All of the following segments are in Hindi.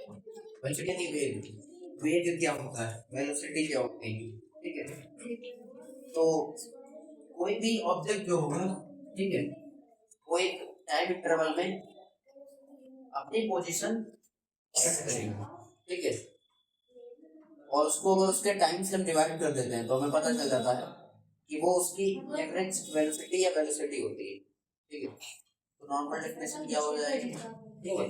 वेलोसिटी नहीं, वेग। वेग क्या होता है, वेलोसिटी क्या होती है, ठीक है। तो कोई भी ऑब्जेक्ट जो होगा, ठीक है, वो एक टाइम इंटरवल में अपनी पोजीशन सेट करेगा, ठीक है। और उसको अगर उसके टाइम से हम डिवाइड कर देते हैं तो हमें पता चल जाता है कि वो उसकी एवरेज वेलोसिटी या वेलोसिटी होती है, ठीक है। तो नॉर्मल डेफिनेशन क्या हो जाएगी, ठीक है,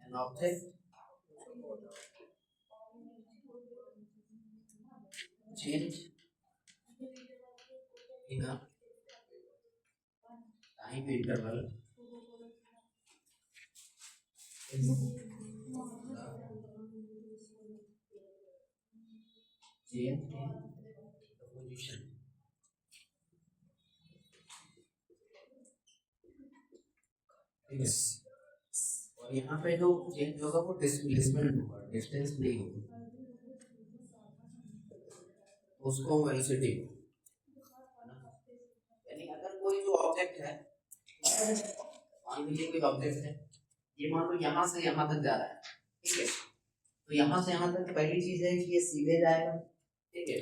an object change in a time interval in the change in the position, ठीक है। और यहाँ पे जो चेंज होगा वो डिस्प्लेसमेंट होगा, डिस्टेंस नहीं होगा, उसको वेलोसिटी। यानी अगर कोई जो ऑब्जेक्ट है, मान लीजिए कोई ऑब्जेक्ट है, ये मान लो यहाँ से यहाँ तक जा रहा है, ठीक है। तो यहाँ से यहाँ तक पहली चीज है कि ये सीधे जाएगा, ठीक है।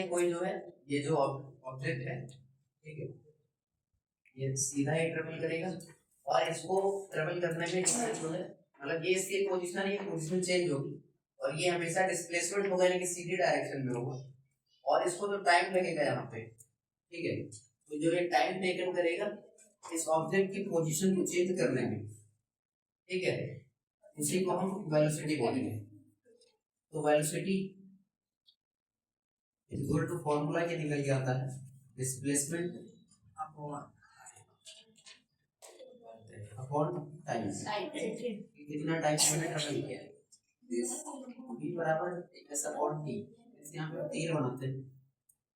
कोई जो है, ये जो ऑब्जेक्ट है, ठीक है, ये सीधा ही ट्रेवल करेगा और इसको ट्रेवल करने में जो है, मतलब ये इसकी पोजीशन, ये पोजीशन चेंज होगी और ये हमेशा डिस्प्लेसमेंट होगा, यानी कि सीधी डायरेक्शन में होगा। और इसको जो टाइम लगेगा यहाँ पे, ठीक है, तो जो ये टाइम टेकन करेगा इस ऑब्जेक्ट की पोजीशन को चेंज करने में, ठीक है, उसी को हम वेलोसिटी बोलेंगे। तो वेलोसिटी इक्वल टू फॉर्मूला क्या निकल के आता है, डिस्प्लेसमेंट अपॉन टाइम। कितना टाइम मैंने ट्रेवल किया है, दिस v बराबर s अपॉन t। इस यहां पे तीर बनाते हैं,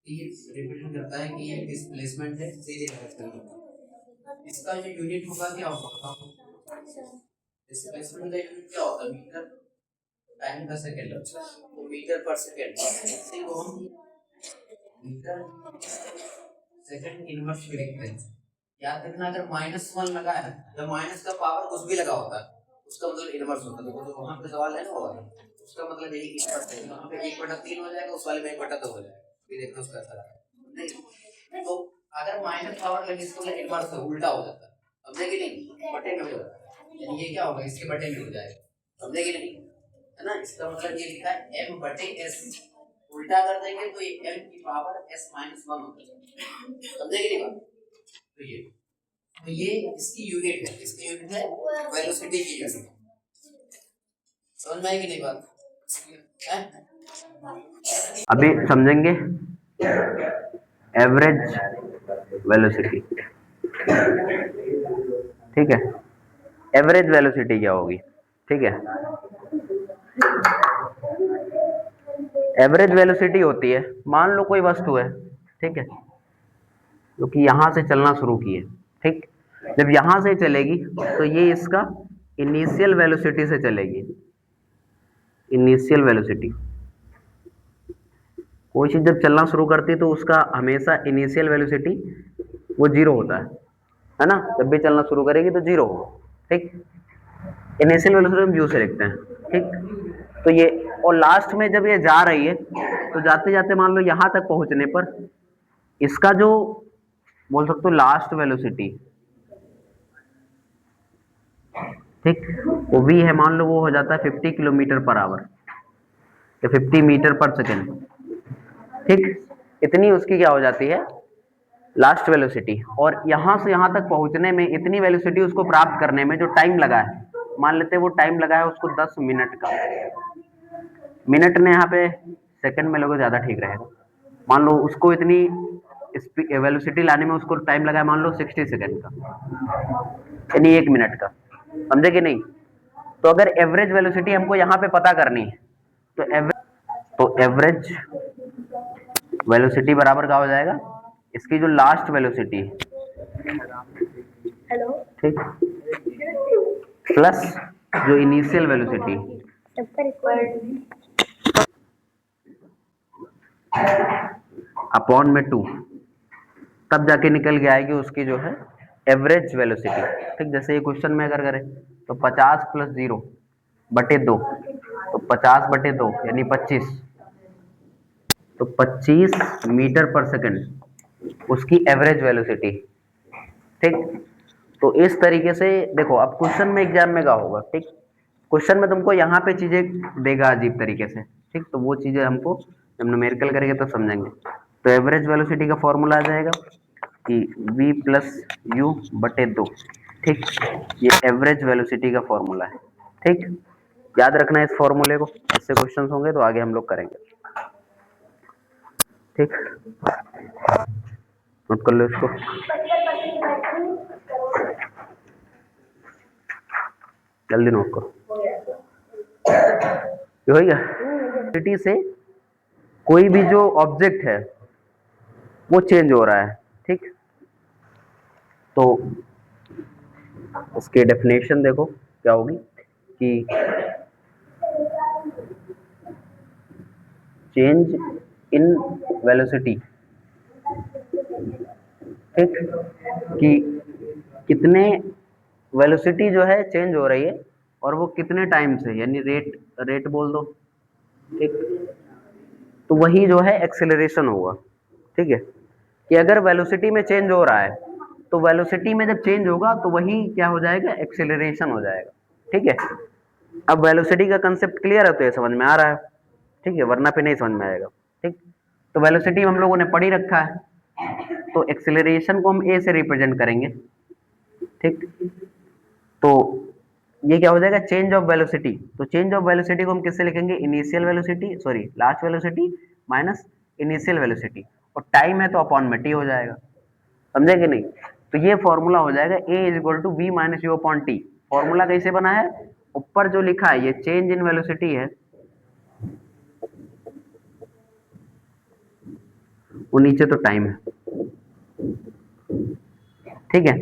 तीर रिप्रेजेंट करता है कि ये डिस्प्लेसमेंट है सीधे डायरेक्शन में। इसका जो यूनिट होगा क्या होगा, डिस्प्लेसमेंट का यूनिट क्या होता है, मीटर टाइम पर सेकंड, तो मीटर पर सेकंड, इसी को हम मीटर सेकंड इनवर्स में लिखते हैं। याद रखना, अगर -1 लगा है या माइनस का पावर कुछ भी लगा होता है उसका मतलब इनवर्स होता है। तो वहां पे सवाल है ना, वो उसका मतलब यही इनवर्स है। वहां पे 1/3 हो जाएगा, उस वाले में 1/2 हो जाएगा, ये देखना उसका असर नहीं। तो अगर माइनस पावर लगे इसको मतलब इनवर्स है, उल्टा हो जाता है, समझे कि नहीं, बटे में हो जाता है, यानी ये क्या होगा, इसके बटे में हो जाएगा, समझे कि नहीं, है ना। इसका मतलब ये लिखा है m/s, उल्टा कर देंगे तो ये m की पावर s-1 हो जाएगा, समझे कि नहीं बात। तो ये इसकी यूनिट है, इसकी यूनिट है वेलोसिटी की यूनिट, समझ में आई कि नहीं बात है? अभी समझेंगे एवरेज वेलोसिटी, ठीक है। एवरेज वेलोसिटी क्या होगी, ठीक है। एवरेज वेलोसिटी होती है, मान लो कोई वस्तु है, ठीक है, जो कि यहां से चलना शुरू की है, ठीक। जब यहां से चलेगी तो ये इसका इनिशियल वेलोसिटी से चलेगी। इनिशियल वेलोसिटी, कोई चीज जब चलना शुरू करती है तो उसका हमेशा इनिशियल वेलोसिटी वो जीरो होता है ना। जब भी चलना शुरू करेगी तो जीरो हो, ठीक। इनिशियल वेलोसिटी हम यू से लिखते हैं, ठीक। तो ये, और लास्ट में जब ये जा रही है तो जाते जाते मान लो यहां तक पहुंचने पर इसका जो बोल सकते हो लास्ट वेलोसिटी, ठीक, वो v है, मान लो वो हो जाता है 50 किलोमीटर पर आवर या 50 मीटर पर सेकेंड, ठीक। इतनी उसकी क्या हो जाती है लास्ट वेलोसिटी। और यहां से यहां तक पहुंचने में इतनी वेलोसिटी उसको प्राप्त करने में जो टाइम लगा है, मान लेते हैं वो टाइम लगा है उसको 10 मिनट का। मिनट ने यहाँ पे सेकंड में लोगे ज्यादा ठीक रहेगा। मान लो उसको इतनी वेलोसिटी लाने में उसको टाइम लगा है मान लो 60 सेकंड का, यानी 1 मिनट का, समझे कि नहीं। तो अगर एवरेज वेलोसिटी हमको यहाँ पे पता करनी है तो एवरेज वेलोसिटी बराबर क्या हो जाएगा, इसकी जो लास्ट वेलोसिटी ठीक प्लस जो इनिशियल वेलोसिटी अपॉन में 2, तब जाके निकल के आएगी उसकी जो है एवरेज वेलोसिटी। ठीक, जैसे ये क्वेश्चन में अगर करें तो 50 प्लस 0 बटे 2, तो 50 बटे 2 यानी 25, तो 25 मीटर पर सेकंड उसकी एवरेज वेलोसिटी। ठीक, तो इस तरीके से देखो, अब क्वेश्चन में एग्जाम में क्या होगा। ठीक, क्वेश्चन में तुमको यहाँ पे चीजें देगा अजीब तरीके से। ठीक, तो वो चीजें हमको जब न्यूमेरिकल करेंगे तो समझेंगे। तो एवरेज वेलोसिटी का फॉर्मूला आ जाएगा कि v प्लस यू बटे 2। ठीक, ये एवरेज वेलोसिटी का फॉर्मूला है। ठीक, याद रखना है इस फॉर्मूले को, इससे क्वेश्चंस होंगे तो आगे हम लोग करेंगे। ठीक, नोट कर लो इसको। जल्दी नोट करो, ये हो गया। वेलोसिटी से कोई भी जो ऑब्जेक्ट है वो चेंज हो रहा है। ठीक, तो उसकी डेफिनेशन देखो क्या होगी कि चेंज इन वेलोसिटी। ठीक, कि कितने वेलोसिटी जो है चेंज हो रही है और वो कितने टाइम से, यानी रेट, रेट बोल दो। ठीक, तो वही जो है एक्सेलरेशन होगा। ठीक है, कि अगर वेलोसिटी में चेंज हो रहा है तो वेलोसिटी में जब चेंज होगा तो वही क्या हो जाएगा, एक्सेलरेशन हो जाएगा। ठीक है, अब वेलोसिटी का कंसेप्ट क्लियर है तो ये समझ में आ रहा है। ठीक है, वरना पे नहीं समझ में आएगा। ठीक, तो वेलोसिटी हम लोगों ने पढ़ ही रखा है, तो एक्सेलरेशन को हम ए से रिप्रेजेंट करेंगे। ठीक, तो ये क्या हो जाएगा, चेंज ऑफ वेलोसिटी। तो चेंज ऑफ वेलोसिटी को हम किससे लिखेंगे, initial velocity, sorry last velocity minus initial velocity, और टाइम है तो अपॉन में टी हो जाएगा। समझे कि नहीं? तो ये फॉर्मूला हो जाएगा A is equal to V minus U upon T. Formula कैसे बना है, ऊपर जो लिखा है ये चेंज इन वेलोसिटी है, वो नीचे तो टाइम है। ठीक है,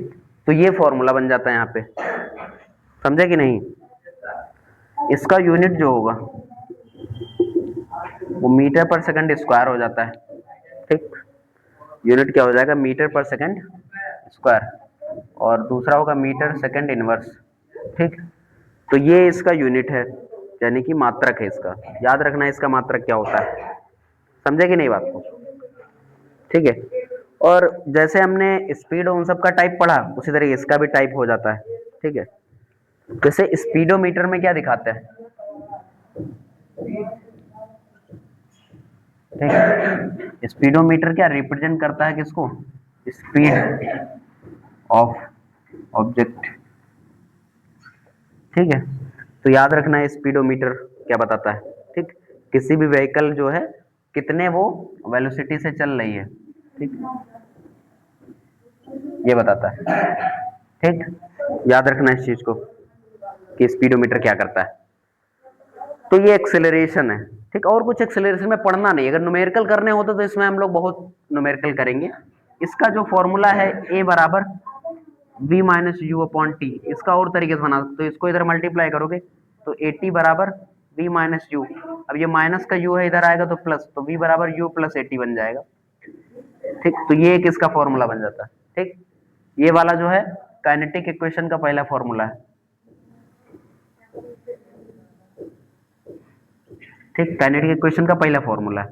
तो ये फॉर्मूला बन जाता है यहाँ पे। समझे कि नहीं? इसका यूनिट जो होगा वो मीटर पर सेकंड स्क्वायर हो जाता है। ठीक, यूनिट क्या हो जाएगा, मीटर पर सेकंड स्क्वायर, और दूसरा होगा मीटर सेकंड इनवर्स। ठीक, तो ये इसका यूनिट है, यानी कि मात्रक है इसका। याद रखना है इसका मात्रक क्या होता है। समझे कि नहीं बात को? ठीक है, और जैसे हमने स्पीड और उन सब का टाइप पढ़ा, उसी तरह इसका भी टाइप हो जाता है। ठीक है, जैसे स्पीडोमीटर में क्या दिखाते हैं, ठीक, स्पीडोमीटर क्या रिप्रेजेंट करता है, किसको, स्पीड ऑफ ऑब्जेक्ट। ठीक है, तो याद रखना है स्पीडोमीटर क्या बताता है। ठीक, किसी भी व्हीकल जो है कितने वो वेलोसिटी से चल रही है। ठीक, ये बताता है। ठीक, याद रखना इस चीज को कि स्पीडोमीटर क्या करता है। तो ये एक्सेलरेशन है। ठीक, और कुछ एक्सेलरेशन में पढ़ना नहीं, अगर न्यूमेरिकल करने होते तो इसमें हम लोग बहुत न्यूमेरिकल करेंगे। इसका जो फॉर्मूला है ए बराबर v minus U upon T, इसका और तरीके से बना, तो इसको इधर मल्टीप्लाई करोगे तो ए टी बराबर v माइनस यू। अब ये माइनस का u है, इधर आएगा तो प्लस, तो v बराबर u प्लस ए टी बन जाएगा। ठीक, तो ये एक इसका फॉर्मूला बन जाता है। ठीक, ये वाला जो है काइनेटिक इक्वेशन का पहला फॉर्मूला है। ठीक, काइनेटिक इक्वेशन का पहला फॉर्मूला है।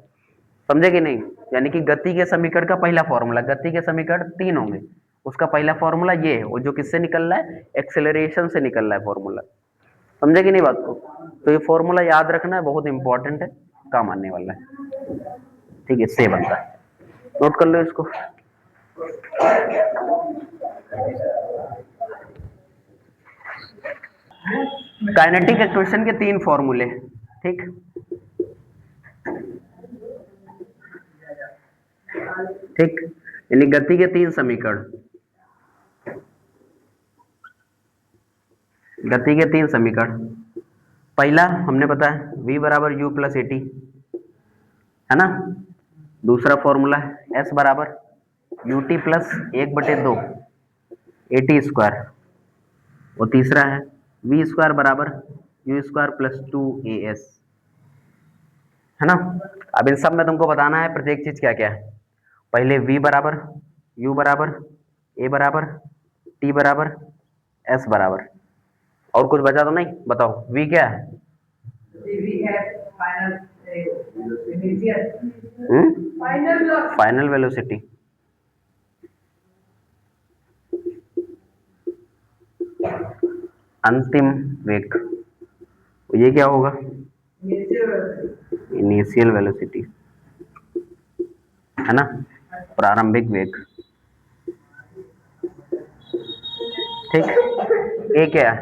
समझे कि नहीं? यानी कि गति के समीकरण का पहला फॉर्मूला, गति के समीकरण 3 होंगे, उसका पहला फॉर्मूला ये है, वो जो किससे निकल रहा है, एक्सेलरेशन से निकल रहा है फॉर्मूला। समझे कि नहीं बात को? तो ये फॉर्मूला याद रखना है, बहुत इंपॉर्टेंट है, काम आने वाला है। ठीक है, इससे बनता है, नोट कर लो इसको। काइनेटिक इक्वेशन के 3 फॉर्मूले। ठीक, ठीक, यानी गति के 3 समीकरण, गति के 3 समीकरण। पहला हमने पता है v बराबर यू प्लस ए टी, है ना। दूसरा फॉर्मूला है s बराबर U T plus 1/2 A T square, और तीसरा है v स्क्वायर बराबर यू स्क्वायर प्लस 2as, है ना। अब इन सब में तुमको बताना है प्रत्येक चीज क्या क्या है। पहले v बराबर U बराबर, A बराबर, T बराबर, S बराबर। और कुछ बचा तो नहीं? बताओ V क्या है? Final velocity. अंतिम वेग, ये क्या होगा? इनिशियल वेलोसिटी, है ना, प्रारंभिक वेग। ठीक, ए क्या है?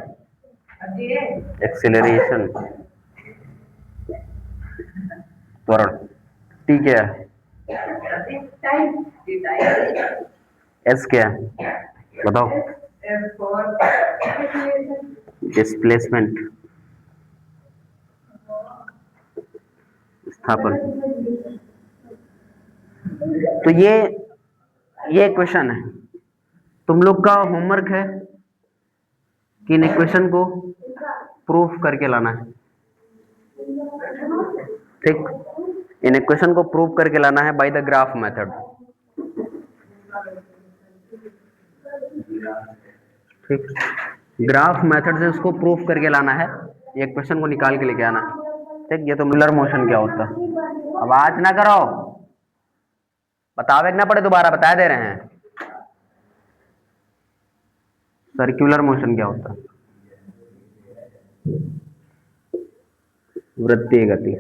एक्सेलरेशन, त्वरण। टी क्या है? एस क्या है? बताओ। डिस्प्लेसमेंट, विस्थापन। तो ये क्वेश्चन है, तुम लोग का होमवर्क है कि इन इक्वेशन को प्रूफ करके लाना है। ठीक, इन इक्वेशन को प्रूफ करके लाना है बाय द ग्राफ मेथड। ठीक, ग्राफ मेथड से उसको प्रूफ करके लाना है, ये क्वेश्चन को निकाल के लेके आना है। ठीक, ये तो मिलर मोशन क्या होता है? आवाज ना करो, बतावे ना पड़े, दोबारा बता दे रहे हैं। सर्कुलर मोशन क्या होता है? वृत्तीय गति।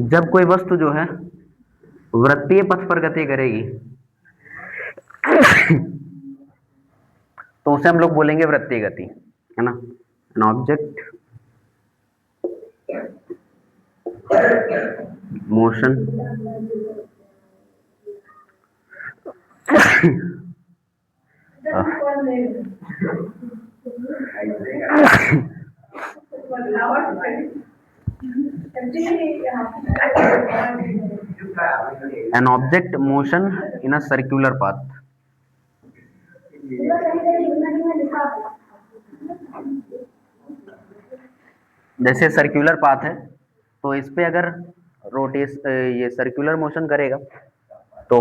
जब कोई वस्तु जो है वृत्तीय पथ पर गति करेगी तो उसे हम लोग बोलेंगे वृत्तीय गति, है ना। An object motion an object motion in a circular path। जैसे सर्कुलर पाथ है तो इस पे अगर ये सर्कुलर मोशन करेगा तो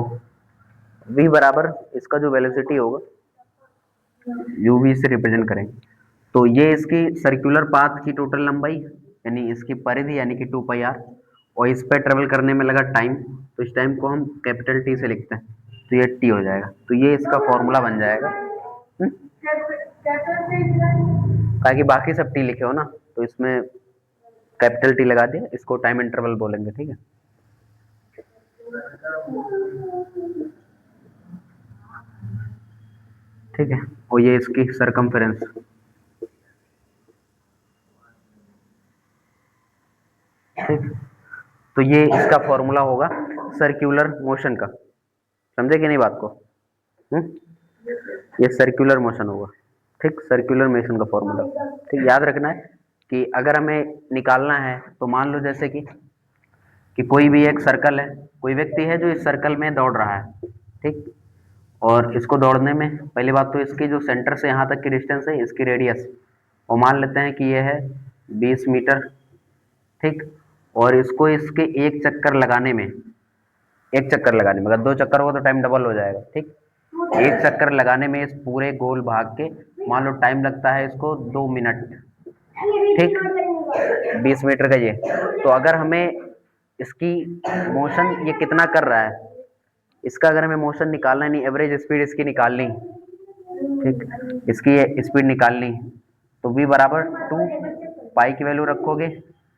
v बराबर इसका जो वेलोसिटी होगा uv से रिप्रेजेंट करेंगे, तो ये इसकी सर्कुलर पाथ की टोटल लंबाई यानी इसकी परिधि यानी कि 2 पाई r, और इस पर ट्रेवल करने में लगा टाइम, तो इस टाइम को हम कैपिटल T से लिखते हैं, तो ये T हो जाएगा। तो ये इसका फॉर्मूला बन जाएगा। ताकि बाकी सब T लिखे हो ना, तो इसमें कैपिटल T लगा दिया, इसको टाइम इंटरवल बोलेंगे। ठीक है, ठीक है, और ये इसकी सरकमफेरेंस। ठीक, तो ये इसका फॉर्मूला होगा सर्कुलर मोशन का। समझे कि नहीं बात को? ये सर्कुलर मोशन होगा। ठीक, सर्कुलर मोशन का फॉर्मूला। ठीक, याद रखना है कि अगर हमें निकालना है तो मान लो जैसे कि कोई भी एक सर्कल है, कोई व्यक्ति है जो इस सर्कल में दौड़ रहा है। ठीक, और इसको दौड़ने में पहली बात तो इसकी जो सेंटर से यहाँ तक की डिस्टेंस है, इसकी रेडियस, और मान लेते हैं कि ये है 20 मीटर। ठीक, और इसको इसके एक चक्कर लगाने में अगर 2 चक्कर होगा तो टाइम डबल हो जाएगा। ठीक, एक चक्कर लगाने में इस पूरे गोल भाग के मान लो टाइम लगता है इसको 2 मिनट। ठीक, 20 मीटर का ये, तो अगर हमें इसकी मोशन ये कितना कर रहा है, इसका अगर हमें मोशन निकालना है, नहीं एवरेज स्पीड इसकी निकालनी, ठीक, इसकी स्पीड निकालनी, तो v बराबर 2 पाई की वैल्यू रखोगे,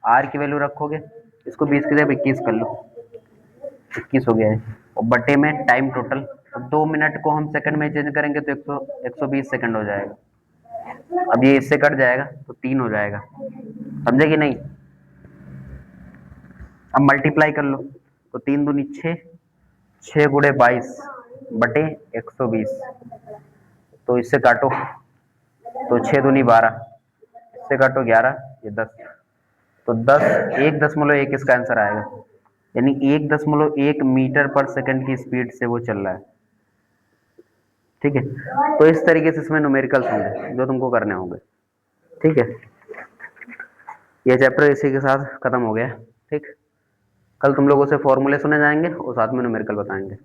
r की वैल्यू रखोगे, इसको 20 की जगह 21 कर लो, 21 हो गया है, और बटे में टाइम टोटल, तो 2 मिनट को हम सेकंड में चेंज करेंगे तो 120 सेकंड हो जाएगा। अब ये इससे कट जाएगा तो 3 हो जाएगा। समझे कि नहीं? अब मल्टीप्लाई कर लो, तो 3 दूनी 6, 6 गुणे 22 बटे 120, तो इससे काटो तो 6 दूनी 12, इससे काटो 11, ये 10, तो 10 1.1 इसका आंसर आएगा, यानी 1.1 मीटर पर सेकंड की स्पीड से वो चल रहा है। ठीक है, तो इस तरीके से इसमें न्यूमेरिकल्स होंगे जो तुमको करने होंगे। ठीक है, ये चैप्टर इसी के साथ खत्म हो गया। ठीक। कल तुम लोगों से फॉर्मूले सुने जाएंगे और साथ में न्यूमेरिकल बताएंगे।